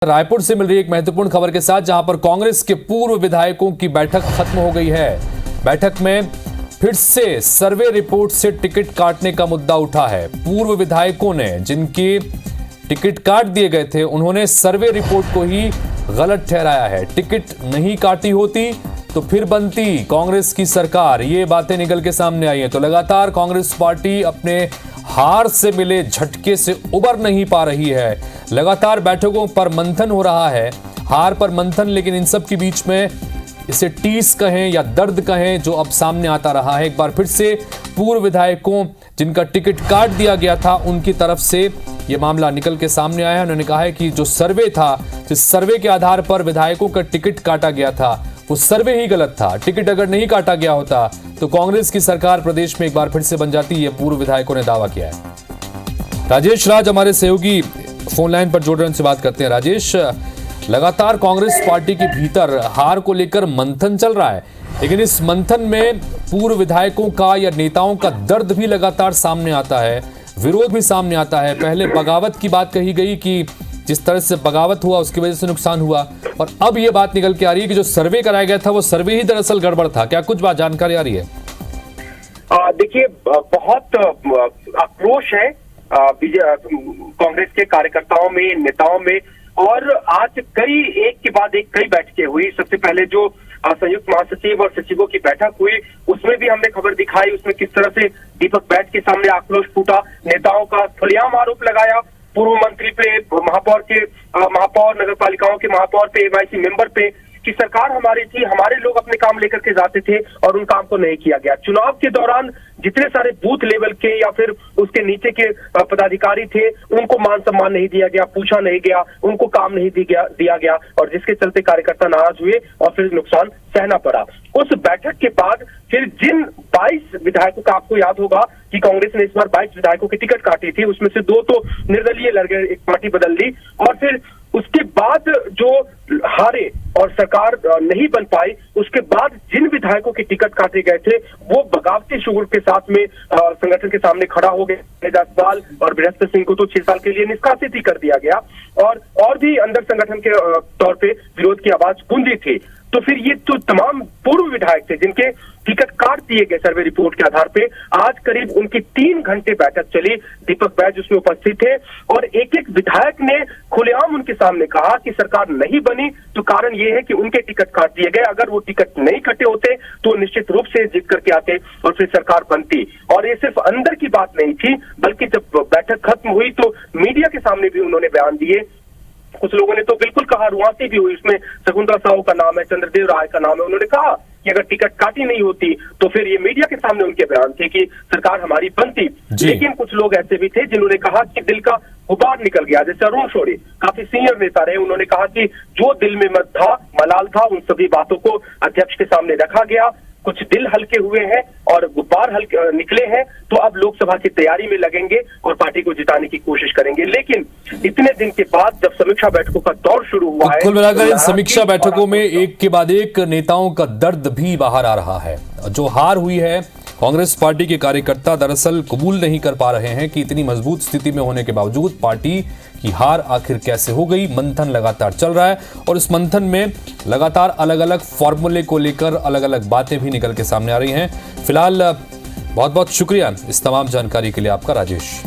रायपुर से मिल रही एक महत्वपूर्ण खबर के साथ, जहां पर कांग्रेस के पूर्व विधायकों की बैठक खत्म हो गई है। बैठक में फिर से सर्वे रिपोर्ट से टिकट काटने का मुद्दा उठा है। पूर्व विधायकों ने जिनकी टिकट काट दिए गए थे, उन्होंने सर्वे रिपोर्ट को ही गलत ठहराया है। टिकट नहीं काटी होती तो फिर बनती कांग्रेस की सरकार। ये बातें निकल के सामने आई हैं। तो लगातार कांग्रेस पार्टी अपने हार से मिले झटके से उबर नहीं पा रही है। लगातार बैठकों पर मंथन हो रहा है, हार पर मंथन, लेकिन इन सब के बीच में इसे टीस कहें या दर्द कहें, जो अब सामने आता रहा है। एक बार फिर से पूर्व विधायकों जिनका टिकट काट दिया गया था, उनकी तरफ से ये मामला निकल के सामने आया है। उन्होंने कहा है कि जो सर्वे था, जिस सर्वे के आधार पर विधायकों का टिकट काटा गया था, वो सर्वे ही गलत था। टिकट अगर नहीं काटा गया होता तो कांग्रेस की सरकार प्रदेश में एक बार फिर से बन जाती। ये पूर्व विधायकों ने दावा किया है। राजेश राज हमारे सहयोगी फोन लाइन पर जोड़ रहे हैं, उनसे बात करते हैं। राजेश, लगातार कांग्रेस पार्टी के भीतर हार को लेकर मंथन चल रहा है, लेकिन इस मंथन में पूर्व विधायकों का या नेताओं का दर्द भी लगातार सामने आता है, विरोध भी सामने आता है। पहले बगावत की बात कही गई कि जिस तरह से बगावत हुआ उसकी वजह से नुकसान हुआ, और अब ये बात निकल के आ रही है कि जो सर्वे कराया गया था वो सर्वे ही दरअसल गड़बड़ था। क्या कुछ बात जानकारी आ रही है? देखिए, बहुत आक्रोश है कांग्रेस के कार्यकर्ताओं में, नेताओं में, और आज एक के बाद एक कई बैठकें हुई। सबसे पहले जो संयुक्त महासचिव और सचिवों की बैठक हुई, उसमें भी हमने खबर दिखाई, उसमें किस तरह से दीपक बैठ के सामने आक्रोश फूटा, नेताओं का खुलेआम आरोप लगाया पूर्व मंत्री पे, महापौर, नगर पालिकाओं के महापौर पे, एमआईसी मेंबर पे, कि सरकार हमारी थी, हमारे लोग अपने काम लेकर के जाते थे और उन काम को नहीं किया गया। चुनाव के दौरान जितने सारे बूथ लेवल के या फिर उसके नीचे के पदाधिकारी थे, उनको मान सम्मान नहीं दिया गया, पूछा नहीं गया, उनको काम नहीं दिया गया, और जिसके चलते कार्यकर्ता नाराज हुए और फिर नुकसान सहना पड़ा। उस बैठक के बाद फिर जिन 22 विधायकों का, आपको याद होगा कि कांग्रेस ने इस बार 22 विधायकों की टिकट काटी थी, उसमें से 2 तो निर्दलीय लड़ गए, एक पार्टी बदल ली, और फिर उसके बाद जो हारे और सरकार नहीं बन पाई, उसके बाद जिन विधायकों की टिकट काटे गए थे, वो बगावती शुरू के साथ में संगठन के सामने खड़ा हो गए। जायसवाल और बृहस्पति सिंह को तो 6 साल के लिए निष्कासित ही कर दिया गया, और भी अंदर संगठन के तौर पे विरोध की आवाज गूंजी थी। तो फिर ये तो तमाम पूर्व विधायक थे जिनके टिकट काट दिए गए सर्वे रिपोर्ट के आधार पे। आज करीब उनकी 3 घंटे बैठक चली, दीपक बैज उसमें उपस्थित थे, और एक एक विधायक ने खुलेआम उनके सामने कहा कि सरकार नहीं बनी तो कारण ये है कि उनके टिकट काट दिए गए। अगर वो टिकट नहीं कटे होते तो निश्चित रूप से जीत करके आते और फिर सरकार बनती। और ये सिर्फ अंदर की बात नहीं थी, बल्कि जब बैठक खत्म हुई तो मीडिया के सामने भी उन्होंने बयान दिए। कुछ लोगों ने तो बिल्कुल कहा, रुआसी भी हुई, उसमें शकुंतला साहू का नाम है, चंद्रदेव राय का नाम है। उन्होंने कहा कि अगर टिकट काटी नहीं होती तो फिर ये मीडिया के सामने उनके बयान थे कि सरकार हमारी बनती। लेकिन कुछ लोग ऐसे भी थे जिन्होंने कहा कि दिल का गुबार निकल गया, जैसे अरुण शौरी, काफी सीनियर नेता रहे, उन्होंने कहा कि जो दिल में मलाल था, उन सभी बातों को अध्यक्ष के सामने रखा गया। कुछ दिल हल्के हुए हैं और गुब्बार हल्के निकले हैं, तो अब लोकसभा की तैयारी में लगेंगे और पार्टी को जिताने की कोशिश करेंगे। लेकिन इतने दिन के बाद जब समीक्षा बैठकों का दौर शुरू हुआ है, कुल मिलाकर इन समीक्षा बैठकों में एक के बाद एक नेताओं का दर्द भी बाहर आ रहा है। जो हार हुई है, कांग्रेस पार्टी के कार्यकर्ता दरअसल कबूल नहीं कर पा रहे हैं कि इतनी मजबूत स्थिति में होने के बावजूद पार्टी की हार आखिर कैसे हो गई। मंथन लगातार चल रहा है और इस मंथन में लगातार अलग अलग फॉर्मूले को लेकर अलग अलग बातें भी निकल के सामने आ रही हैं। फिलहाल बहुत बहुत शुक्रिया इस तमाम जानकारी के लिए आपका, राजेश।